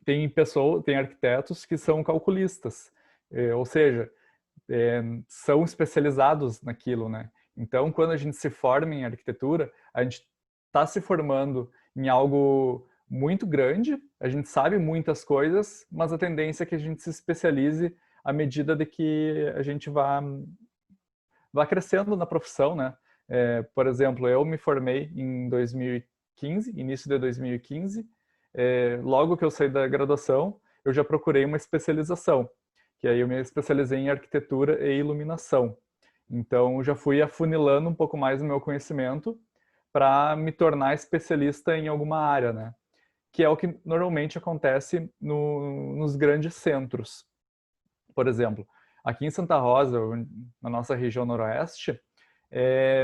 tem arquitetos que são calculistas, ou seja, são especializados naquilo, né? Então, quando a gente se forma em arquitetura, a gente está se formando em algo muito grande, a gente sabe muitas coisas, mas a tendência é que a gente se especialize à medida de que a gente vá crescendo na profissão, né? Por exemplo, eu me formei em 2015, início de 2015. Logo que eu saí da graduação, eu já procurei uma especialização, que aí eu me especializei em arquitetura e iluminação. Então, já fui afunilando um pouco mais o meu conhecimento para me tornar especialista em alguma área, né? Que é o que normalmente acontece nos grandes centros. Por exemplo, aqui em Santa Rosa, na nossa região noroeste,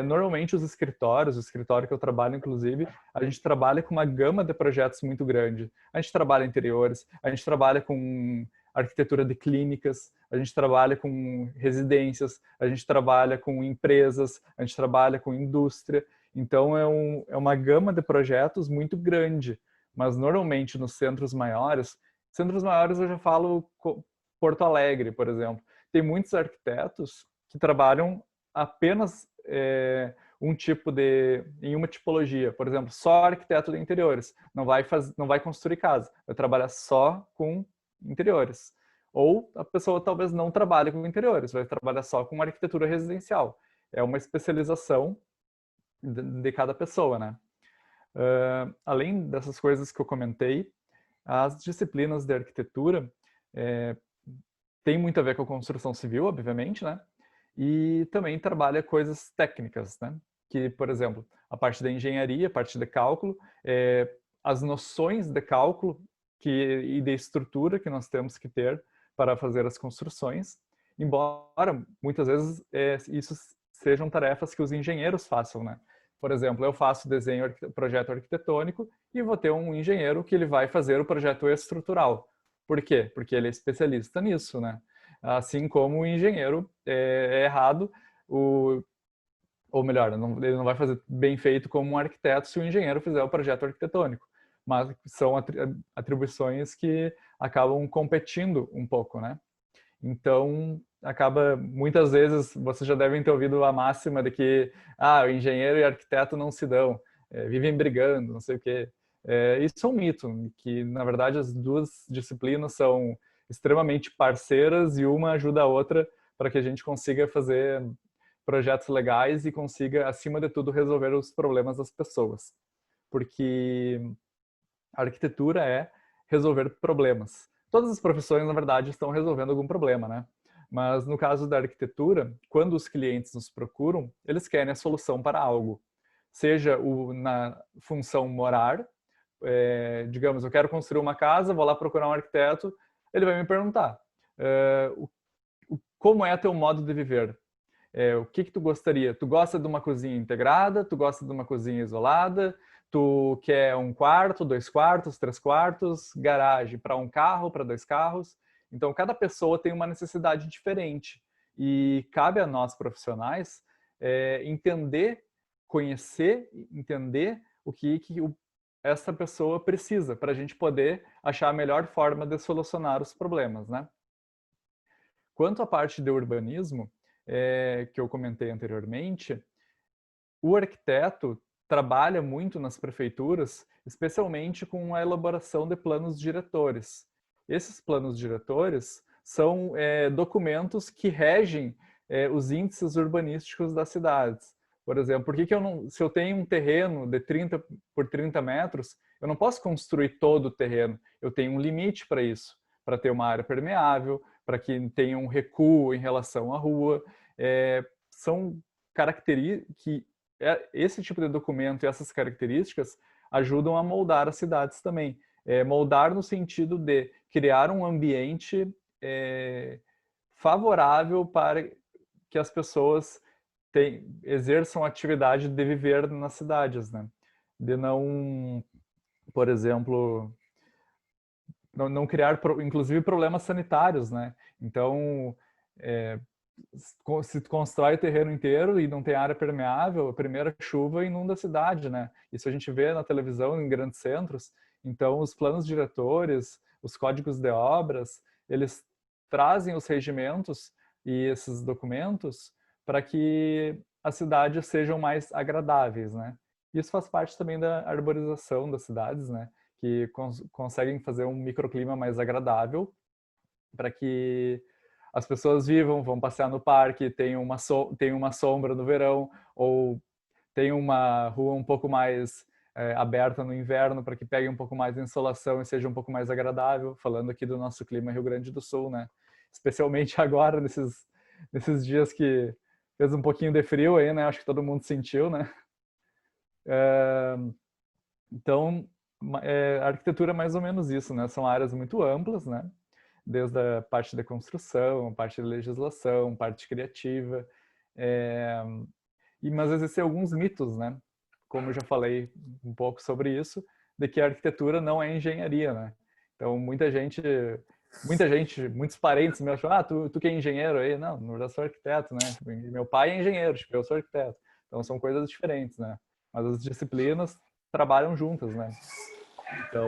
normalmente os escritórios, o escritório que eu trabalho, inclusive, a gente trabalha com uma gama de projetos muito grande. A gente trabalha interiores, a gente trabalha com arquitetura de clínicas, a gente trabalha com residências, a gente trabalha com empresas, a gente trabalha com indústria. Então, é uma gama de projetos muito grande. Mas, normalmente, nos centros maiores eu já falo Porto Alegre, por exemplo. Tem muitos arquitetos que trabalham apenas em uma tipologia. Por exemplo, só arquiteto de interiores. Não vai construir casa, vai trabalhar só com interiores. Ou a pessoa talvez não trabalhe com interiores, vai trabalhar só com arquitetura residencial. É uma especialização de cada pessoa, né? Além dessas coisas que eu comentei, as disciplinas de arquitetura tem muito a ver com a construção civil, obviamente, né? E também trabalha coisas técnicas, né? Que, por exemplo, a parte da engenharia, a parte de cálculo, as noções de cálculo e de estrutura que nós temos que ter para fazer as construções, embora muitas vezes isso sejam tarefas que os engenheiros façam, né? Por exemplo, eu faço projeto arquitetônico e vou ter um engenheiro que ele vai fazer o projeto estrutural. Por quê? Porque ele é especialista nisso, né? Assim como o engenheiro é errado, ou melhor, ele não vai fazer bem feito como um arquiteto se o engenheiro fizer o projeto arquitetônico. Mas são atribuições que acabam competindo um pouco, né? Então, muitas vezes, vocês já devem ter ouvido a máxima de que o engenheiro e arquiteto não se dão, vivem brigando, não sei o quê. Isso é um mito, que na verdade as duas disciplinas são extremamente parceiras e uma ajuda a outra para que a gente consiga fazer projetos legais e consiga, acima de tudo, resolver os problemas das pessoas. Porque a arquitetura é resolver problemas. Todas as profissões, na verdade, estão resolvendo algum problema, né? Mas no caso da arquitetura, quando os clientes nos procuram, eles querem a solução para algo. Seja na função morar, digamos, eu quero construir uma casa, vou lá procurar um arquiteto, ele vai me perguntar como é teu modo de viver? O que tu gostaria? Tu gosta de uma cozinha integrada? Tu gosta de uma cozinha isolada? Tu quer um quarto, 2 quartos, 3 quartos, garagem para um carro, para 2 carros? Então, cada pessoa tem uma necessidade diferente e cabe a nós profissionais conhecer, entender o que essa pessoa precisa para a gente poder achar a melhor forma de solucionar os problemas, né? Quanto à parte de urbanismo, que eu comentei anteriormente, o arquiteto trabalha muito nas prefeituras, especialmente com a elaboração de planos diretores. Esses planos diretores são documentos que regem os índices urbanísticos das cidades. Por exemplo, se eu tenho um terreno de 30 por 30 metros, eu não posso construir todo o terreno. Eu tenho um limite para isso, para ter uma área permeável, para que tenha um recuo em relação à rua. São características que esse tipo de documento e essas características ajudam a moldar as cidades também. Moldar no sentido de criar um ambiente favorável para que as pessoas exerçam a atividade de viver nas cidades, né? De não, por exemplo, não criar, inclusive, problemas sanitários, né? Então, se constrói o terreno inteiro e não tem área permeável, a primeira chuva inunda a cidade, né? Isso a gente vê na televisão em grandes centros. Então, os planos diretores, os códigos de obras, eles trazem os regimentos e esses documentos para que as cidades sejam mais agradáveis, né? Isso faz parte também da arborização das cidades, né? Que conseguem fazer um microclima mais agradável para que as pessoas vivam, vão passear no parque, tenham uma sombra no verão, ou tenham uma rua um pouco mais aberta no inverno, para que pegue um pouco mais de insolação e seja um pouco mais agradável, falando aqui do nosso clima Rio Grande do Sul, né? Especialmente agora, nesses dias que fez um pouquinho de frio aí, né? Acho que todo mundo sentiu, né? Então, a arquitetura é mais ou menos isso, né? São áreas muito amplas, né? Desde a parte da construção, parte da legislação, parte criativa. Mas existem alguns mitos, né? Como eu já falei um pouco sobre isso, de que a arquitetura não é engenharia, né? Então, muitos parentes me acham, tu que é engenheiro aí? Não, eu já sou arquiteto, né? Meu pai é engenheiro, tipo, eu sou arquiteto. Então, são coisas diferentes, né? Mas as disciplinas trabalham juntas, né? Então,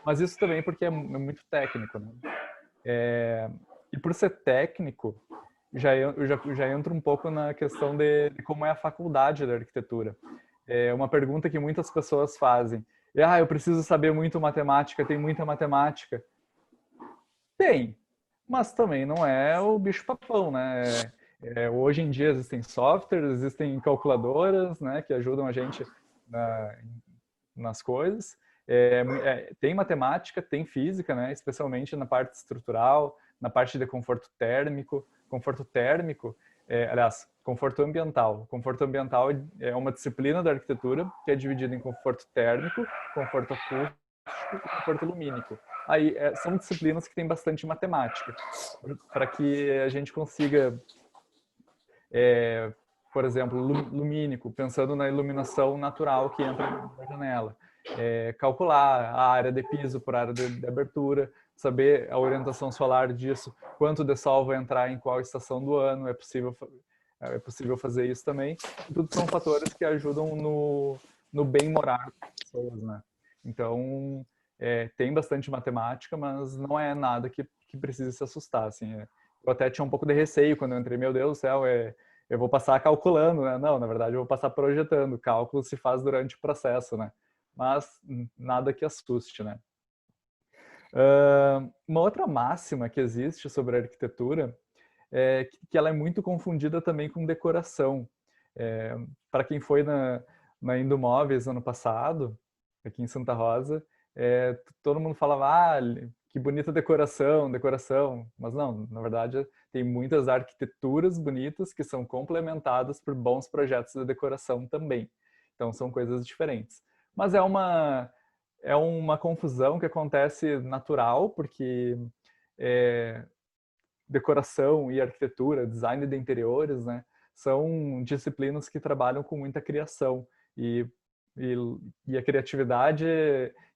mas isso também porque é muito técnico, né? E por ser técnico, eu já entro um pouco na questão de como é a faculdade da arquitetura. É uma pergunta que muitas pessoas fazem. Eu preciso saber muito matemática, tem muita matemática. Tem, mas também não é o bicho-papão, né? Hoje em dia existem softwares, existem calculadoras, né, que ajudam a gente nas coisas. Tem matemática, tem física, né, especialmente na parte estrutural, na parte de conforto térmico. Conforto térmico, aliás, conforto ambiental. Conforto ambiental é uma disciplina da arquitetura que é dividida em conforto térmico, conforto acústico e conforto lumínico. Aí são disciplinas que têm bastante matemática, para que a gente consiga, por exemplo, lumínico, pensando na iluminação natural que entra na janela. Calcular a área de piso por área de abertura, saber a orientação solar disso, quanto de sol vai entrar em qual estação do ano, é possível fazer isso também. Tudo são fatores que ajudam no bem morar das pessoas, né? Então, tem bastante matemática, mas não é nada que precise se assustar, assim. Eu até tinha um pouco de receio quando eu entrei, meu Deus do céu, eu vou passar calculando, né? Não, na verdade eu vou passar projetando. O cálculo se faz durante o processo, né? Mas nada que assuste, né? Uma outra máxima que existe sobre a arquitetura é que ela é muito confundida também com decoração. Para quem foi na Indomóveis ano passado, aqui em Santa Rosa, todo mundo falava, que bonita decoração. Mas não, na verdade, tem muitas arquiteturas bonitas que são complementadas por bons projetos de decoração também. Então, são coisas diferentes. Mas é uma confusão que acontece natural, porque decoração e arquitetura, design de interiores, né, são disciplinas que trabalham com muita criação e, e a criatividade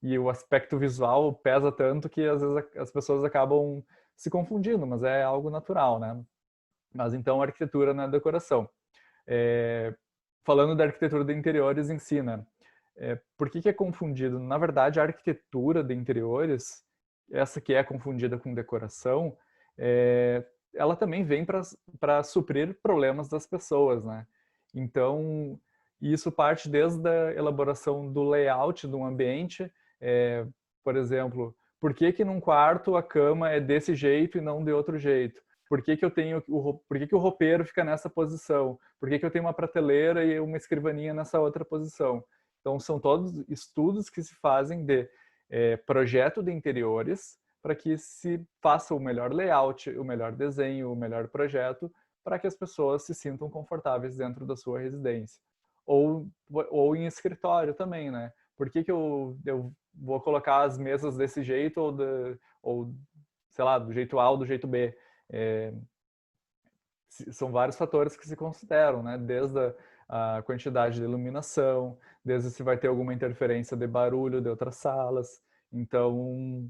e o aspecto visual pesa tanto que às vezes as pessoas acabam se confundindo, mas é algo natural, né? Mas então a arquitetura na decoração. Falando da arquitetura de interiores em si, né? Por que é confundido? Na verdade, a arquitetura de interiores, essa que é confundida com decoração, ela também vem para suprir problemas das pessoas, né? Então, isso parte desde a elaboração do layout de um ambiente. Por exemplo, por que num quarto a cama é desse jeito e não de outro jeito? Por que o roupeiro fica nessa posição? Por que eu tenho uma prateleira e uma escrivaninha nessa outra posição? Então, são todos estudos que se fazem de projeto de interiores para que se faça o melhor layout, o melhor desenho, o melhor projeto, para que as pessoas se sintam confortáveis dentro da sua residência. Ou em escritório também, né? Por que eu vou colocar as mesas desse jeito ou sei lá, do jeito A ou do jeito B? São vários fatores que se consideram, né? Desde a quantidade de iluminação, desde se vai ter alguma interferência de barulho de outras salas. Então,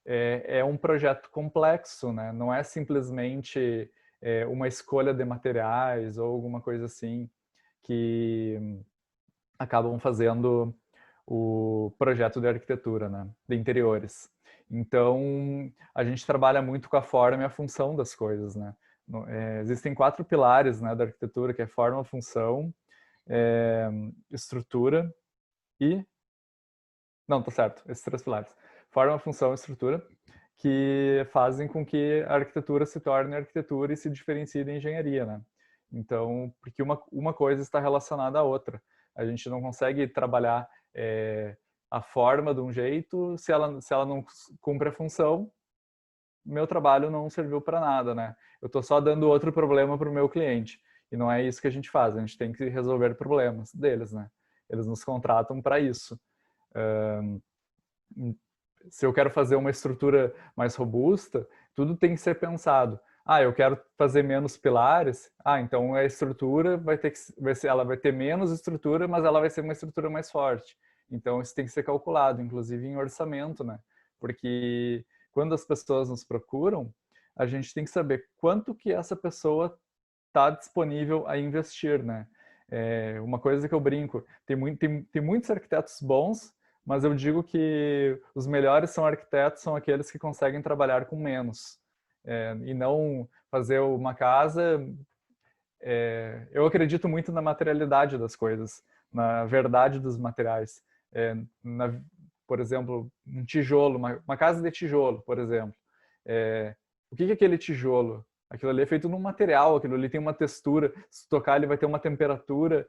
é um projeto complexo, né? Não é simplesmente uma escolha de materiais ou alguma coisa assim que acabam fazendo o projeto de arquitetura, né, de interiores. Então, a gente trabalha muito com a forma e a função das coisas, né? Existem 4 pilares, né, da arquitetura, que é forma, função, estrutura e... Não, tá certo, esses 3 pilares. Forma, função e estrutura, que fazem com que a arquitetura se torne arquitetura e se diferencie da engenharia, né? Então, porque uma coisa está relacionada à outra. A gente não consegue trabalhar a forma de um jeito se ela não cumpre a função, meu trabalho não serviu para nada, né? Eu estou só dando outro problema para o meu cliente. E não é isso que a gente faz, a gente tem que resolver problemas deles, né? Eles nos contratam para isso. Se eu quero fazer uma estrutura mais robusta, tudo tem que ser pensado. Ah, eu quero fazer menos pilares. Ah, então a estrutura ela vai ter menos estrutura, mas ela vai ser uma estrutura mais forte. Então isso tem que ser calculado, inclusive em orçamento, né? Porque quando as pessoas nos procuram, a gente tem que saber quanto que essa pessoa está disponível a investir, né? Uma coisa que eu brinco, tem muitos arquitetos bons, mas eu digo que os melhores são aqueles que conseguem trabalhar com menos. E não fazer uma casa... eu acredito muito na materialidade das coisas, na verdade dos materiais. Por exemplo, um tijolo, uma casa de tijolo, por exemplo. O que é aquele tijolo? Aquilo ali é feito num material, aquilo ali tem uma textura, se tocar ele vai ter uma temperatura,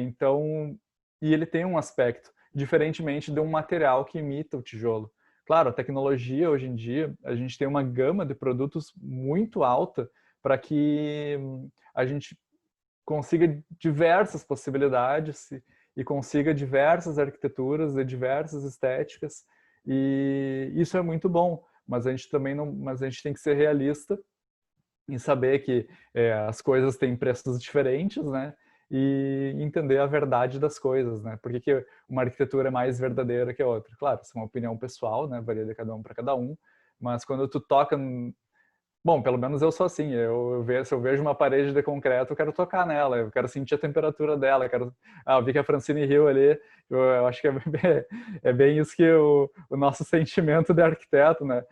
então... E ele tem um aspecto, diferentemente de um material que imita o tijolo. Claro, a tecnologia hoje em dia, a gente tem uma gama de produtos muito alta para que a gente consiga diversas possibilidades e consiga diversas arquiteturas de diversas estéticas, e isso é muito bom, mas a gente também não, mas a gente tem que ser realista em saber que as coisas têm preços diferentes, né? E entender a verdade das coisas, né? Por que uma arquitetura é mais verdadeira que a outra? Claro, isso é uma opinião pessoal, né? Varia de cada um para cada um, mas quando tu toca... Bom, pelo menos eu sou assim. Se eu vejo uma parede de concreto, eu quero tocar nela, eu quero sentir a temperatura dela. Eu vi que a Francine riu ali. Eu acho que é bem isso que o nosso sentimento de arquiteto, né?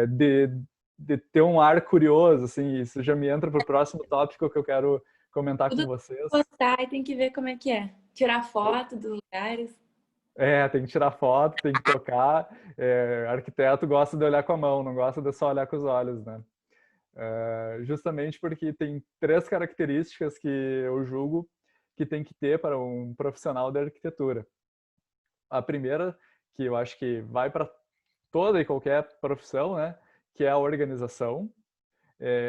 De ter um ar curioso, assim. Isso já me entra para o próximo tópico que eu quero comentar com Tudo tem vocês. que gostar e tem que ver como é que é. Tirar foto dos lugares. Tem que tirar foto, tem que tocar. Arquiteto gosta de olhar com a mão, não gosta de só olhar com os olhos, né? Justamente porque tem 3 características que eu julgo que tem que ter para um profissional de arquitetura. A primeira, que eu acho que vai para toda e qualquer profissão, né, que é a organização,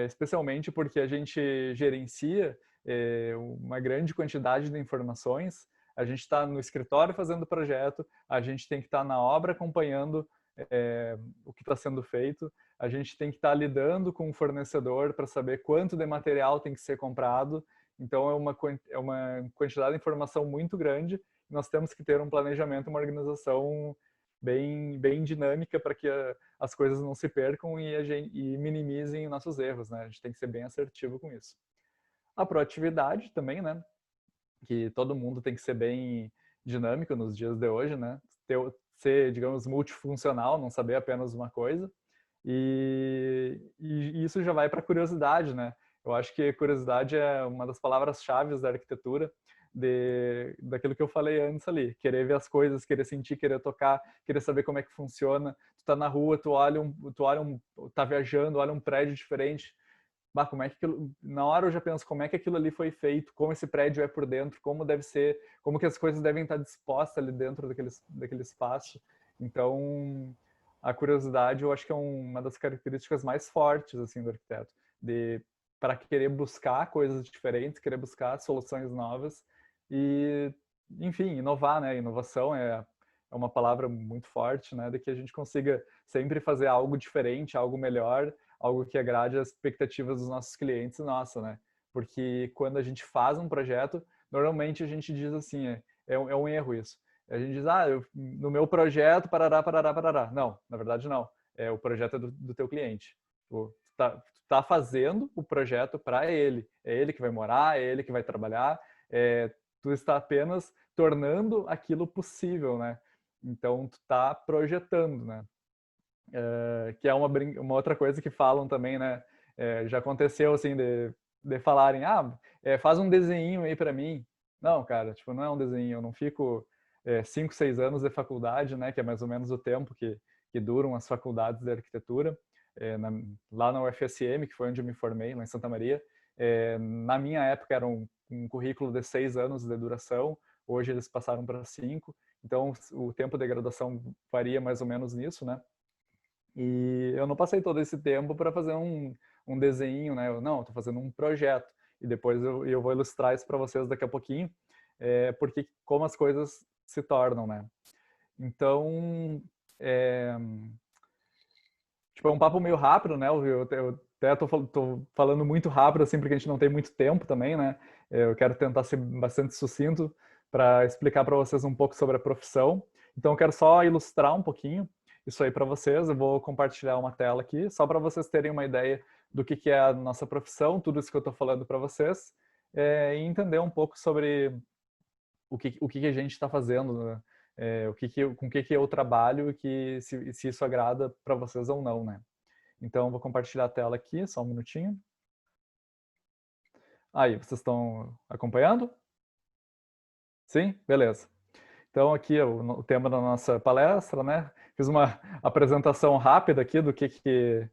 especialmente porque a gente gerencia uma grande quantidade de informações. A gente está no escritório fazendo o projeto, a gente tem que estar na obra acompanhando o que está sendo feito, a gente tem que estar lidando com o fornecedor para saber quanto de material tem que ser comprado. Então, é uma quantidade de informação muito grande. Nós temos que ter um planejamento, uma organização bem dinâmica para que as coisas não se percam e minimizem nossos erros, né? A gente tem que ser bem assertivo com isso. A proatividade também, né? Que todo mundo tem que ser bem dinâmico nos dias de hoje, né? Ser, digamos, multifuncional, não saber apenas uma coisa. E isso já vai para a curiosidade, né? Eu acho que curiosidade é uma das palavras-chave da arquitetura, daquilo que eu falei antes ali. Querer ver as coisas, querer sentir, querer tocar, querer saber como é que funciona. Tu tá na rua, tá viajando, olha um prédio diferente. Bah, como é que na hora eu já penso como é que aquilo ali foi feito, como esse prédio é por dentro, como deve ser, como que as coisas devem estar dispostas ali dentro daquele espaço. Então, a curiosidade eu acho que é uma das características mais fortes assim do arquiteto, para querer buscar coisas diferentes, querer buscar soluções novas e, enfim, inovar, né? Inovação é uma palavra muito forte, né? De que a gente consiga sempre fazer algo diferente, algo melhor, algo que agrade as expectativas dos nossos clientes e nossa, né? Porque quando a gente faz um projeto, normalmente a gente diz assim, é um erro isso. A gente diz, no meu projeto, parará, parará, parará. Não, na verdade não. O projeto é do teu cliente. Tu tá fazendo o projeto para ele. É ele que vai morar, é ele que vai trabalhar. Tu está apenas tornando aquilo possível, né? Então, tu tá projetando, né? Que é uma outra coisa que falam também, né? Já aconteceu, assim, de falarem, faz um desenho aí para mim. Não, cara, tipo, não é um desenho, eu não fico 5, 6 anos de faculdade, né? Que é mais ou menos o tempo que duram as faculdades de arquitetura. Lá na UFSM, que foi onde eu me formei, lá em Santa Maria, na minha época era um currículo de 6 anos de duração, hoje eles passaram para 5, então o tempo de graduação varia mais ou menos nisso, né? E eu não passei todo esse tempo para fazer um desenho, né? Não, estou fazendo um projeto. E depois eu vou ilustrar isso para vocês daqui a pouquinho, porque como as coisas se tornam, né? Então, tipo, é um papo meio rápido, né? Eu até tô falando muito rápido, assim, porque a gente não tem muito tempo também, né? Eu quero tentar ser bastante sucinto para explicar para vocês um pouco sobre a profissão. Então, eu quero só ilustrar um pouquinho isso aí para vocês. Eu vou compartilhar uma tela aqui, só para vocês terem uma ideia do que é a nossa profissão, tudo isso que eu estou falando para vocês, e entender um pouco sobre o que a gente está fazendo, né? Com o que eu trabalho e se isso agrada para vocês ou não, né? Então, vou compartilhar a tela aqui, só um minutinho. Aí, vocês estão acompanhando? Sim? Beleza. Então, aqui é o tema da nossa palestra, né? Fiz uma apresentação rápida aqui do que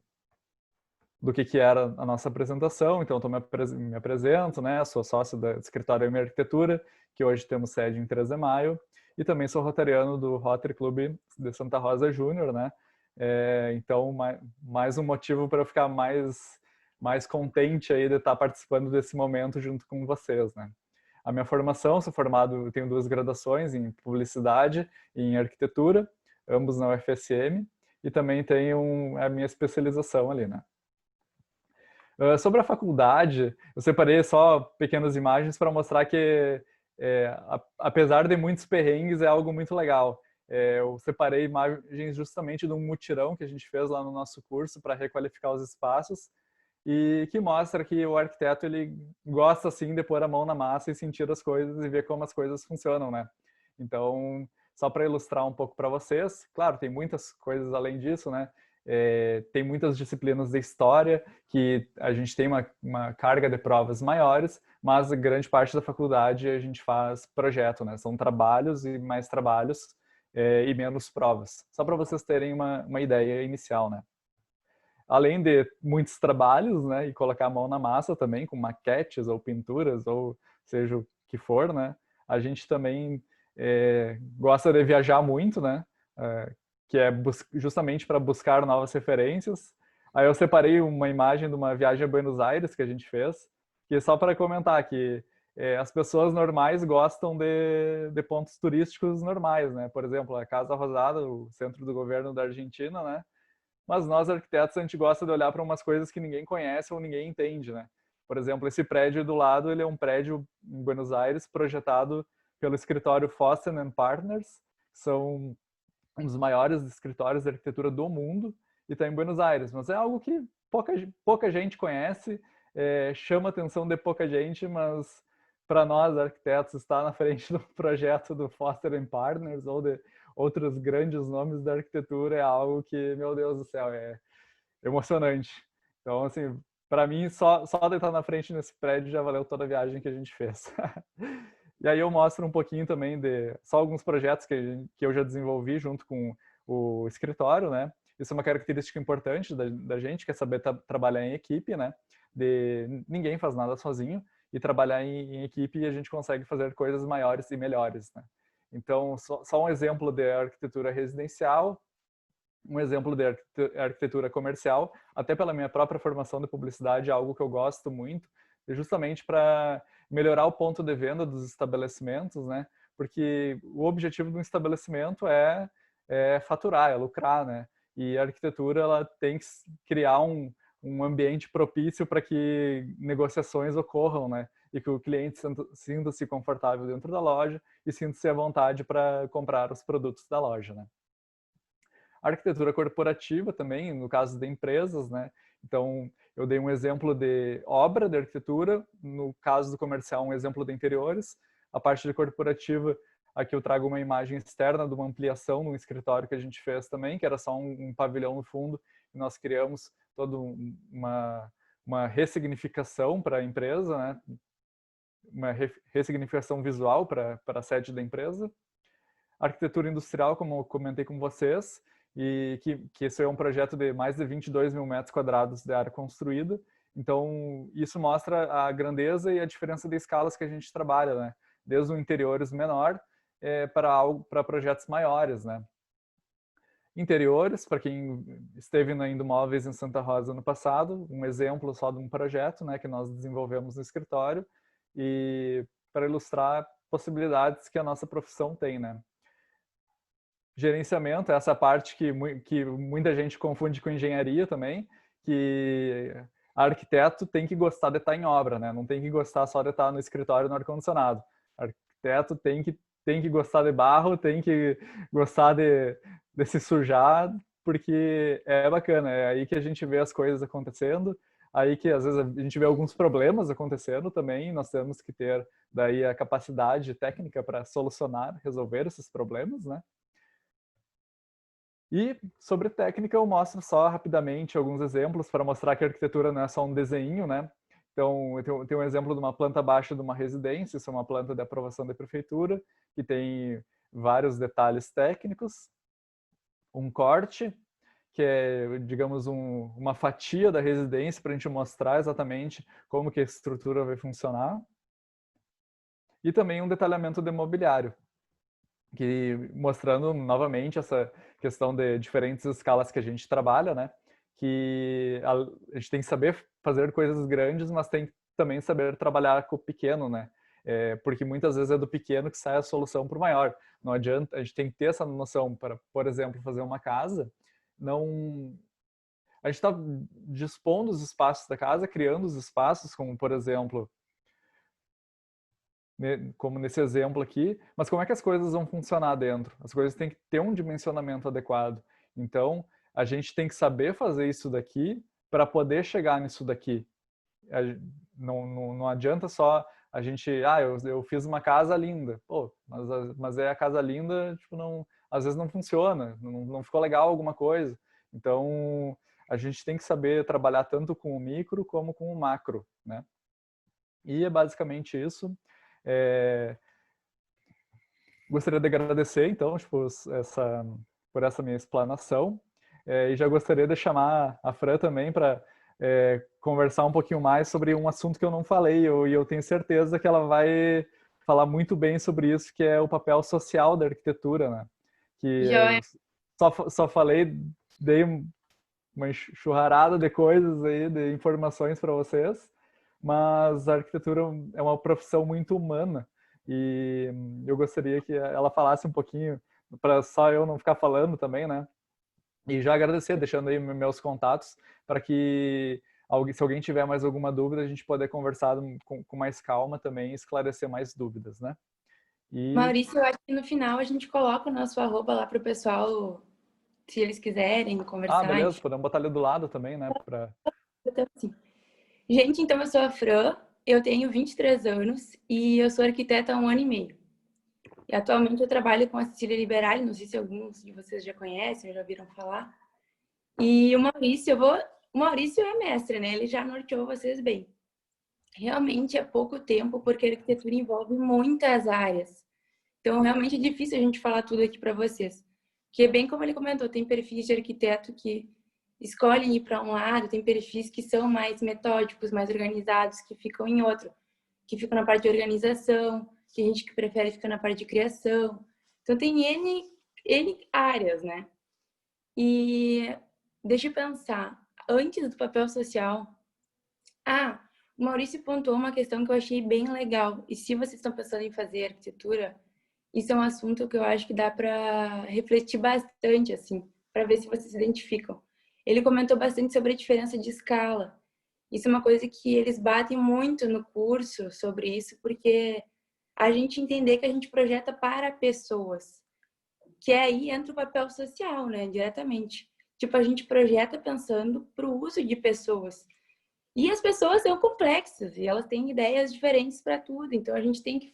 era a nossa apresentação. Então, eu me apresento, né? Sou sócio do escritório em arquitetura, que hoje temos sede em 3 de Maio, e também sou rotariano do Rotary Club de Santa Rosa Júnior, né? Então, mais um motivo para eu ficar mais contente aí de estar participando desse momento junto com vocês, né? A minha formação, sou formado, tenho 2 graduações em publicidade e em arquitetura, ambos na UFSM, e também tenho a minha especialização ali, né? Sobre a faculdade, eu separei só pequenas imagens para mostrar que, apesar de muitos perrengues, é algo muito legal. Eu separei imagens justamente de um mutirão que a gente fez lá no nosso curso para requalificar os espaços e que mostra que o arquiteto ele gosta assim de pôr a mão na massa e sentir as coisas e ver como as coisas funcionam, né? Então, só para ilustrar um pouco para vocês, claro, tem muitas coisas além disso, né? Tem muitas disciplinas de história que a gente tem uma carga de provas maiores, mas grande parte da faculdade a gente faz projeto, né? São trabalhos e mais trabalhos e menos provas. Só para vocês terem uma ideia inicial, né? Além de muitos trabalhos, né, e colocar a mão na massa também, com maquetes ou pinturas, ou seja o que for, né, a gente também gosta de viajar muito, né, que é justamente para buscar novas referências. Aí eu separei uma imagem de uma viagem a Buenos Aires que a gente fez, que é só para comentar que as pessoas normais gostam de pontos turísticos normais, né, por exemplo, a Casa Rosada, o centro do governo da Argentina, né, mas nós arquitetos a gente gosta de olhar para umas coisas que ninguém conhece ou ninguém entende, né? Por exemplo, esse prédio do lado, ele é um prédio em Buenos Aires projetado pelo escritório Foster & Partners, que são um dos maiores escritórios de arquitetura do mundo e está em Buenos Aires, mas é algo que pouca gente conhece, chama a atenção de pouca gente, mas para nós arquitetos estar na frente do projeto do Foster & Partners ou de outros grandes nomes da arquitetura é algo que, meu Deus do céu, é emocionante. Então, assim, para mim, só de estar na frente nesse prédio já valeu toda a viagem que a gente fez. E aí eu mostro um pouquinho também de só alguns projetos que eu já desenvolvi junto com o escritório, né? Isso é uma característica importante da gente, que é saber trabalhar em equipe, né? Ninguém faz nada sozinho, e trabalhar em equipe a gente consegue fazer coisas maiores e melhores, né? Então, só um exemplo de arquitetura residencial, um exemplo de arquitetura comercial, até pela minha própria formação de publicidade, é algo que eu gosto muito, justamente para melhorar o ponto de venda dos estabelecimentos, né? Porque o objetivo de um estabelecimento é faturar, é lucrar, né? E a arquitetura ela tem que criar um ambiente propício para que negociações ocorram, né? E que o cliente sinta-se confortável dentro da loja e sinta-se à vontade para comprar os produtos da loja, né? A arquitetura corporativa também, no caso de empresas, né? Então, eu dei um exemplo de obra de arquitetura, no caso do comercial, um exemplo de interiores. A parte de corporativa, Aqui eu trago uma imagem externa de uma ampliação no escritório que a gente fez também, que era só um pavilhão no fundo, e nós criamos toda uma ressignificação para a empresa, né? Uma ressignificação visual para a sede da empresa. Arquitetura industrial, como eu comentei com vocês, e que esse é um projeto de mais de 22 mil metros quadrados de área construída. Então, isso mostra a grandeza e a diferença de escalas que a gente trabalha, né? Desde o interiores menor para projetos maiores, né? Interiores, para quem esteve na Indomóveis em Santa Rosa no passado, um exemplo só de um projeto, né, que nós desenvolvemos no escritório, e para ilustrar possibilidades que a nossa profissão tem, né? Gerenciamento, essa parte que muita gente confunde com engenharia também, que arquiteto tem que gostar de estar em obra, né? Não tem que gostar só de estar no escritório no ar-condicionado. Arquiteto tem que gostar de barro, tem que gostar de se sujar, porque é bacana, é aí que a gente vê as coisas acontecendo, aí que às vezes a gente vê alguns problemas acontecendo também, nós temos que ter daí a capacidade técnica para solucionar, resolver esses problemas, né? E sobre técnica eu mostro só rapidamente alguns exemplos para mostrar que a arquitetura não é só um desenho, né? Então, eu tenho um exemplo de uma planta baixa de uma residência, isso é uma planta de aprovação da prefeitura, que tem vários detalhes técnicos. Um corte, que é, digamos, uma fatia da residência para a gente mostrar exatamente como que a estrutura vai funcionar. E também um detalhamento de mobiliário, que mostrando novamente essa questão de diferentes escalas que a gente trabalha, né? Que a gente tem que saber fazer coisas grandes, mas tem que também saber trabalhar com o pequeno, né? Porque muitas vezes é do pequeno que sai a solução para o maior. Não adianta, a gente tem que ter essa noção para, por exemplo, fazer uma casa. Não, a gente está dispondo os espaços da casa, criando os espaços, como por exemplo, como nesse exemplo aqui, mas como é que as coisas vão funcionar dentro? As coisas têm que ter um dimensionamento adequado. Então, a gente tem que saber fazer isso daqui para poder chegar nisso daqui. Não adianta só a gente, eu fiz uma casa linda, pô, mas é a casa linda, tipo, não, às vezes não funciona, não ficou legal alguma coisa. Então, a gente tem que saber trabalhar tanto com o micro como com o macro, né? E é basicamente isso. Gostaria de agradecer, então, tipo, por essa minha explanação. E já gostaria de chamar a Fran também para conversar um pouquinho mais sobre um assunto que eu não falei, e eu tenho certeza que ela vai falar muito bem sobre isso, que é o papel social da arquitetura, né? Que Joia. só falei, dei uma enxurrada de coisas aí, de informações para vocês, mas a arquitetura é uma profissão muito humana e eu gostaria que ela falasse um pouquinho, para só eu não ficar falando também, né? E já agradecer, deixando aí meus contatos, para que se alguém tiver mais alguma dúvida, a gente poder conversar com mais calma também e esclarecer mais dúvidas, né? Maurício, eu acho que no final a gente coloca o nosso arroba lá para o pessoal, se eles quiserem conversar. Beleza, podemos botar ali do lado também, né? Então, assim. Gente, então eu sou a Fran, eu tenho 23 anos e eu sou arquiteta há 1 ano e meio. E atualmente eu trabalho com a Cecília Liberali, não sei se alguns de vocês já conhecem, já ouviram falar. E o Maurício é mestre, né? Ele já norteou vocês bem. Realmente é pouco tempo, porque a arquitetura envolve muitas áreas. Então, realmente é difícil a gente falar tudo aqui para vocês. Porque, bem como ele comentou, tem perfis de arquiteto que escolhem ir para um lado, tem perfis que são mais metódicos, mais organizados, que ficam em outro, que ficam na parte de organização, tem gente que prefere ficar na parte de criação. Então, tem N áreas, né? E deixa eu pensar, antes do papel social... o Maurício pontuou uma questão que eu achei bem legal. E se vocês estão pensando em fazer arquitetura, isso é um assunto que eu acho que dá para refletir bastante, assim, para ver se vocês se identificam. Ele comentou bastante sobre a diferença de escala. Isso é uma coisa que eles batem muito no curso sobre isso, porque a gente entender que a gente projeta para pessoas, que aí entra o papel social, né, diretamente. Tipo, a gente projeta pensando para o uso de pessoas. E as pessoas são complexas e elas têm ideias diferentes para tudo. Então, a gente tem que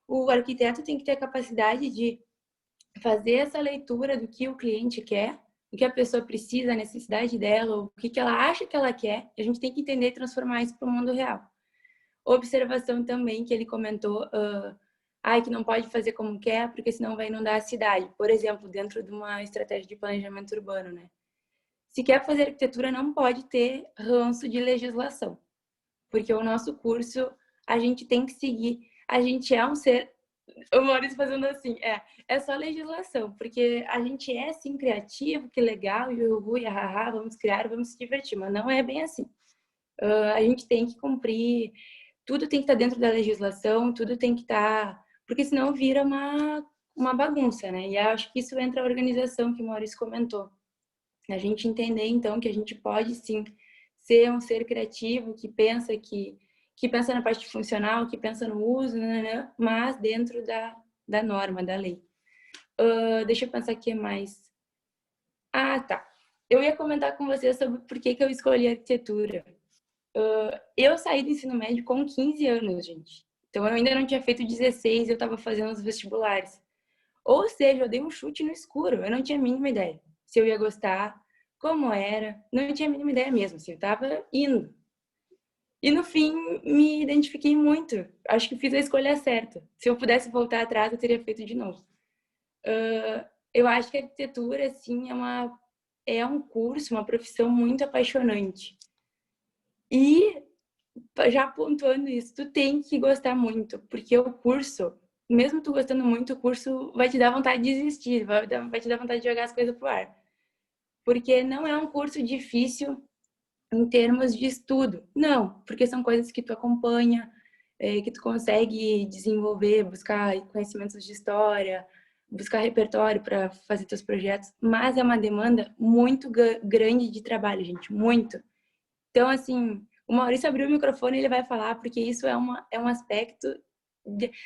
o arquiteto tem que ter a capacidade de fazer essa leitura do que o cliente quer, o que a pessoa precisa, a necessidade dela, o que ela acha que ela quer. A gente tem que entender e transformar isso para o mundo real. Observação também que ele comentou, que não pode fazer como quer, porque senão vai inundar a cidade. Por exemplo, dentro de uma estratégia de planejamento urbano, né? Se quer fazer arquitetura, não pode ter ranço de legislação, porque o nosso curso, a gente tem que seguir, a gente é um ser... O Maurício fazendo assim, é só legislação, porque a gente é, sim, criativo, que legal, vamos criar, vamos se divertir, mas não é bem assim. A gente tem que cumprir, tudo tem que estar dentro da legislação, tudo tem que estar... Porque senão vira uma bagunça, né? E acho que isso entra a organização que o Maurício comentou. A gente entender, então, que a gente pode, sim, ser um ser criativo, que pensa na parte funcional, que pensa no uso, né? Mas dentro da norma, da lei. Deixa eu pensar aqui mais. Tá. Eu ia comentar com você sobre por que eu escolhi arquitetura. Eu saí do ensino médio com 15 anos, gente. Então, eu ainda não tinha feito 16, eu estava fazendo os vestibulares. Ou seja, eu dei um chute no escuro. Eu não tinha a mínima ideia se eu ia gostar, como era. Não tinha a mínima ideia mesmo. Assim, eu estava indo. E no fim, me identifiquei muito. Acho que fiz a escolha certa. Se eu pudesse voltar atrás, eu teria feito de novo. Eu acho que a arquitetura, assim, é um curso, uma profissão muito apaixonante. E, já pontuando isso, tu tem que gostar muito, porque o curso, mesmo tu gostando muito, o curso vai te dar vontade de desistir, vai te dar vontade de jogar as coisas pro ar. Porque não é um curso difícil em termos de estudo. Não, porque são coisas que tu acompanha, que tu consegue desenvolver, buscar conhecimentos de história, buscar repertório para fazer teus projetos, mas é uma demanda muito grande de trabalho, gente, muito. Então, assim, o Maurício abriu o microfone e ele vai falar, porque isso é um aspecto...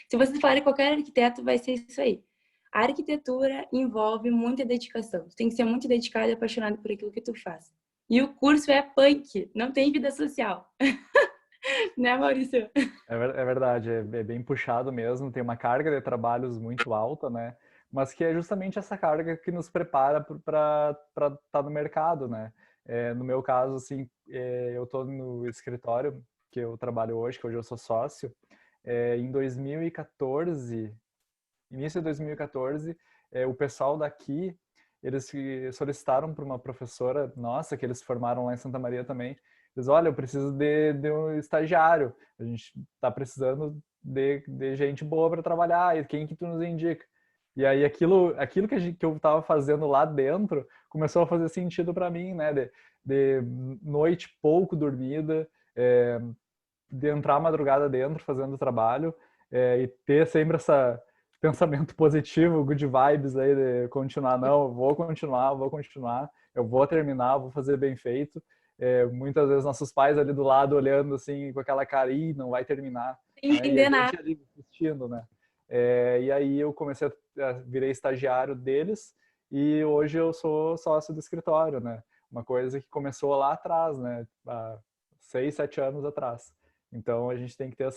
Se você falar de qualquer arquiteto, vai ser isso aí. A arquitetura envolve muita dedicação. Tu tem que ser muito dedicado e apaixonado por aquilo que tu faz. E o curso é punk, não tem vida social. Né, Maurício? É verdade, é bem puxado mesmo, tem uma carga de trabalhos muito alta, né? Mas que é justamente essa carga que nos prepara para estar no mercado, né? No meu caso, assim, eu estou no escritório que eu trabalho hoje, que hoje eu sou sócio, em 2014, início de 2014, o pessoal daqui, eles se solicitaram para uma professora nossa, que eles formaram lá em Santa Maria também. Eles, olha, eu preciso de um estagiário, a gente está precisando de gente boa para trabalhar, e quem que tu nos indica? E aí aquilo que eu estava fazendo lá dentro começou a fazer sentido para mim, né? De noite pouco dormida, de entrar madrugada dentro fazendo o trabalho, e ter sempre essa pensamento positivo, good vibes aí de continuar, não, eu vou continuar, eu vou terminar, vou fazer bem feito. Muitas vezes nossos pais ali do lado olhando assim com aquela cara, ih, não vai terminar, Sem né? E a entender nada. gente ali assistindo, né? E aí eu comecei virei estagiário deles e hoje eu sou sócio do escritório, né? Uma coisa que começou lá atrás, né? Há 6, 7 anos atrás. Então a gente tem que ter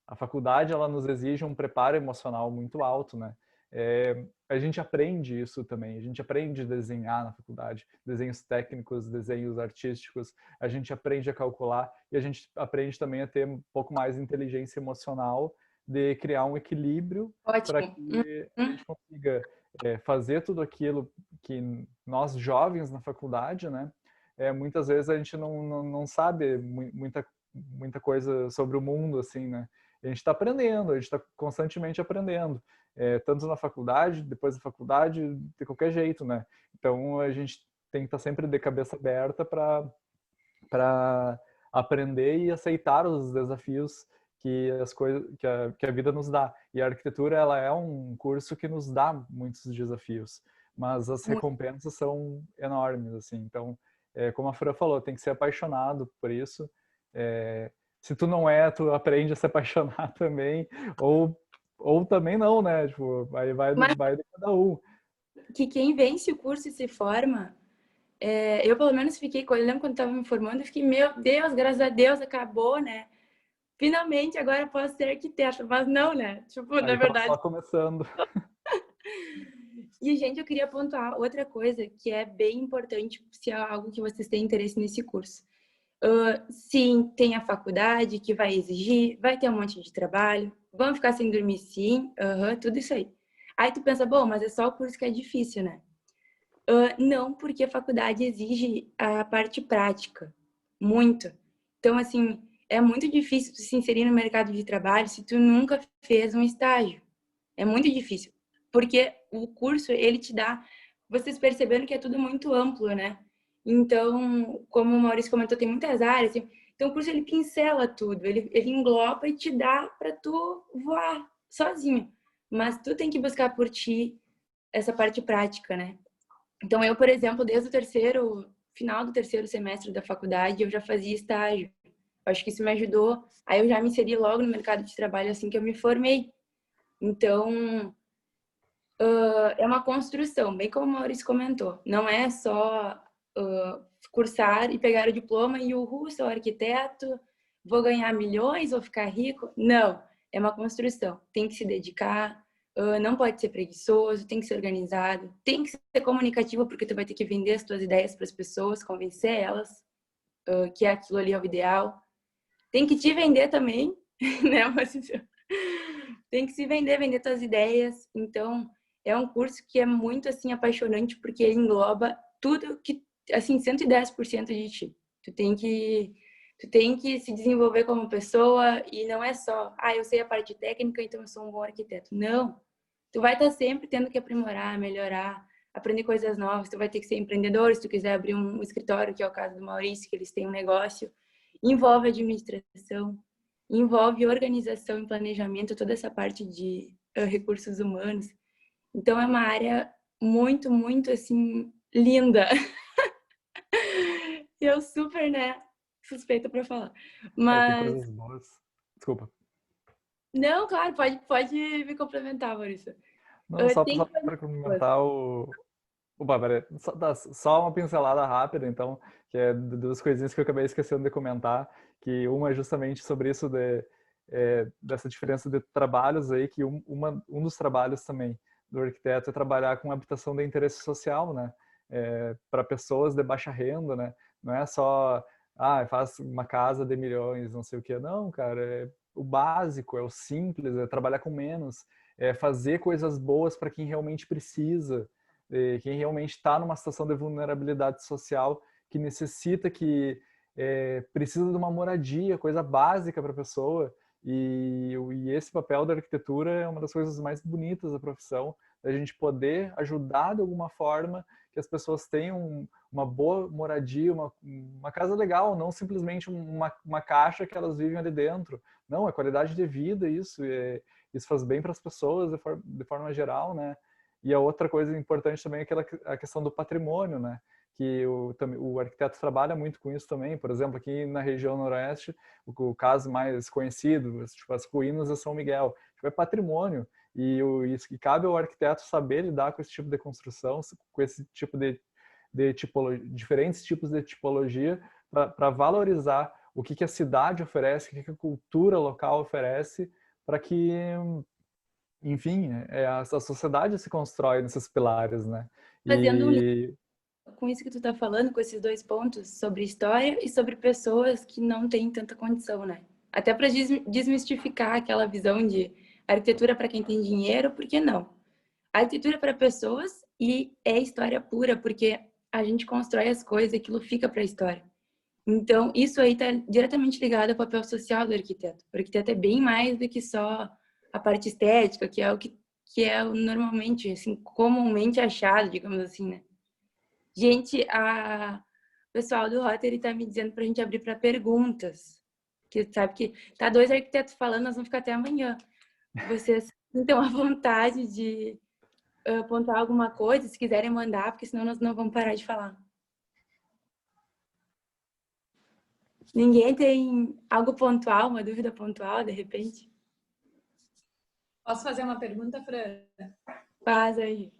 a faculdade ela nos exige um preparo emocional muito alto, né? A gente aprende isso também, a gente aprende a desenhar na faculdade, desenhos técnicos, desenhos artísticos, a gente aprende a calcular e a gente aprende também a ter um pouco mais de inteligência emocional, de criar um equilíbrio para Ótimo. que a gente consiga fazer tudo aquilo que nós jovens na faculdade, né? Muitas vezes a gente não sabe muita coisa sobre o mundo, assim, né? A gente está aprendendo, a gente está constantemente aprendendo, tanto na faculdade, depois da faculdade, de qualquer jeito, né? Então a gente tem que estar sempre de cabeça aberta para aprender e aceitar os desafios que as coisas que a vida nos dá. E a arquitetura ela é um curso que nos dá muitos desafios, mas as recompensas são enormes, assim. Então, como a Fran falou, tem que ser apaixonado por isso. Se tu não é, tu aprende a se apaixonar também, ou também não, né? Tipo, aí Mas vai de cada um. que quem vence o curso e se forma, eu pelo menos fiquei, eu lembro quando estava me formando, eu fiquei, meu Deus, graças a Deus acabou, né? finalmente agora eu posso ser arquiteta, mas não, né? Tipo, na Aí tava verdade. só começando. E, gente, eu queria pontuar outra coisa que é bem importante se é algo que vocês têm interesse nesse curso. Sim, tem a faculdade que vai exigir, vai ter um monte de trabalho, vão ficar sem dormir sim, tudo isso aí. Aí tu pensa, bom, mas é só o curso que é difícil, né? Não, porque a faculdade exige a parte prática, muito. Então, assim, é muito difícil tu se inserir no mercado de trabalho se tu nunca fez um estágio. É muito difícil, porque o curso, ele te dá, vocês percebendo que é tudo muito amplo, né? Então, como o Maurício comentou, tem muitas áreas, assim, então o curso ele pincela tudo, ele engloba e te dá para tu voar sozinho. Mas tu tem que buscar por ti essa parte prática, né? Então eu, por exemplo, desde o final do terceiro semestre da faculdade, eu já fazia estágio. Acho que isso me ajudou. Aí eu já me inseri logo no mercado de trabalho assim que eu me formei. Então, é uma construção, bem como o Maurício comentou. Não é só cursar e pegar o diploma e sou arquiteto, vou ganhar milhões, vou ficar rico. Não, é uma construção. Tem que se dedicar, não pode ser preguiçoso, tem que ser organizado, tem que ser comunicativo, porque tu vai ter que vender as tuas ideias para as pessoas, convencer elas que aquilo ali é o ideal. Tem que te vender também, né? Mas, tem que se vender tuas ideias. Então, é um curso que é muito, assim, apaixonante, porque ele engloba tudo que, assim, 110% de ti. Tu tem que se desenvolver como pessoa e não é só, eu sei a parte técnica, então eu sou um bom arquiteto. Não. Tu vai estar sempre tendo que aprimorar, melhorar, aprender coisas novas. Tu vai ter que ser empreendedor, se tu quiser abrir um escritório, que é o caso do Maurício, que eles têm um negócio. Envolve administração, envolve organização e planejamento, toda essa parte de recursos humanos. Então é uma área muito, muito assim linda. Eu super, né, suspeita para falar. Aí tem Mas coisas boas. Desculpa. não, claro, pode me complementar, Maurício. Não, só Tem para coisas boas. complementar o Bárbara, só uma pincelada rápida, então, que é duas coisinhas que eu acabei esquecendo de comentar, que uma é justamente sobre isso dessa diferença de trabalhos aí, que um dos trabalhos também do arquiteto é trabalhar com habitação de interesse social, né? Para pessoas de baixa renda, né? Não é só, faz uma casa de milhões, não sei o quê. Não, cara, é o básico, é o simples, é trabalhar com menos, é fazer coisas boas para quem realmente precisa, quem realmente está numa situação de vulnerabilidade social, que necessita, que precisa de uma moradia, coisa básica para a pessoa. E esse papel da arquitetura é uma das coisas mais bonitas da profissão, da gente poder ajudar de alguma forma que as pessoas tenham uma boa moradia, uma casa legal, não simplesmente uma caixa que elas vivem ali dentro. Não, é qualidade de vida isso, isso faz bem para as pessoas de forma geral, né? E a outra coisa importante também é a questão do patrimônio, né? Que o arquiteto trabalha muito com isso também. Por exemplo, aqui na região noroeste, o caso mais conhecido, tipo, as ruínas de São Miguel, tipo, é patrimônio. E cabe ao arquiteto saber lidar com esse tipo de construção, com esse tipo de tipologia, diferentes tipos de tipologia, para valorizar o que a cidade oferece, o que a cultura local oferece, para que, enfim, a sociedade se constrói nesses pilares, né? Fazendo um link E com isso que tu tá falando, com esses dois pontos, sobre história e sobre pessoas que não têm tanta condição, né? Até para desmistificar aquela visão de arquitetura para quem tem dinheiro, por que não? A arquitetura é para pessoas e é história pura, porque a gente constrói as coisas e aquilo fica para a história. Então, isso aí está diretamente ligado ao papel social do arquiteto. O arquiteto é bem mais do que só a parte estética, que é o que é normalmente, assim, comumente achado, digamos assim, né? Gente, o pessoal do Rotary está me dizendo para a gente abrir para perguntas. Que sabe que tá dois arquitetos falando, nós vamos ficar até amanhã. Vocês estão à vontade de apontar alguma coisa, se quiserem mandar, porque senão nós não vamos parar de falar. Ninguém tem algo pontual, uma dúvida pontual, de repente? Posso fazer uma pergunta, Fran? Faz aí.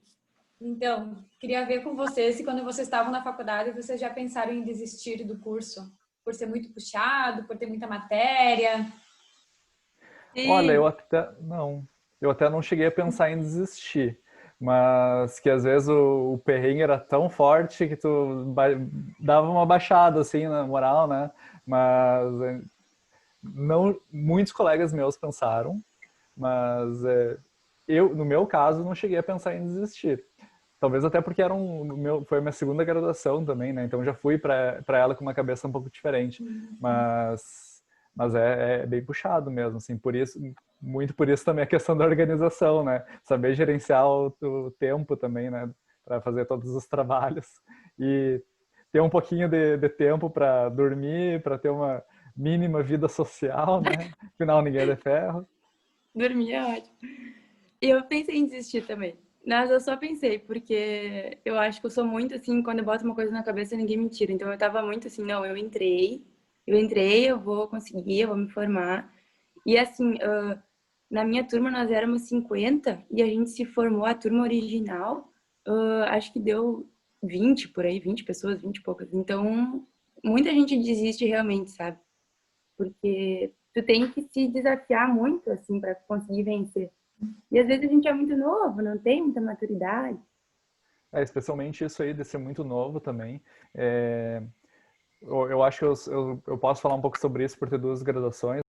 Então, queria ver com vocês se quando vocês estavam na faculdade, vocês já pensaram em desistir do curso? Por ser muito puxado, por ter muita matéria? Olha, Sim, eu até não cheguei a pensar em desistir, mas que às vezes o perrengue era tão forte que dava uma baixada assim na moral, né? Mas não, muitos colegas meus pensaram, mas eu, no meu caso, não cheguei a pensar em desistir. Talvez até porque foi a minha segunda graduação também, né? Então já fui para ela com uma cabeça um pouco diferente. Mas, mas é bem puxado mesmo, assim. Por isso, muito por isso também a questão da organização, né? Saber gerenciar o tempo também, né? Para fazer todos os trabalhos. E ter um pouquinho de tempo para dormir, para ter uma mínima vida social, né? Afinal, ninguém é de ferro. dormir é ótimo. E eu pensei em desistir também. Mas eu só pensei, porque eu acho que eu sou muito assim, quando eu boto uma coisa na cabeça, ninguém me tira. Então eu tava muito assim, não, eu vou conseguir, eu vou me formar. E assim, na minha turma nós éramos 50 e a gente se formou, a turma original, acho que deu 20 por aí, 20 pessoas, 20 e poucas. Então, muita gente desiste realmente, sabe? Porque tu tem que se desafiar muito, assim, para conseguir vencer. E às vezes a gente é muito novo, não tem muita maturidade. Especialmente isso aí de ser muito novo também. Eu acho que eu posso falar um pouco sobre isso por ter duas graduações.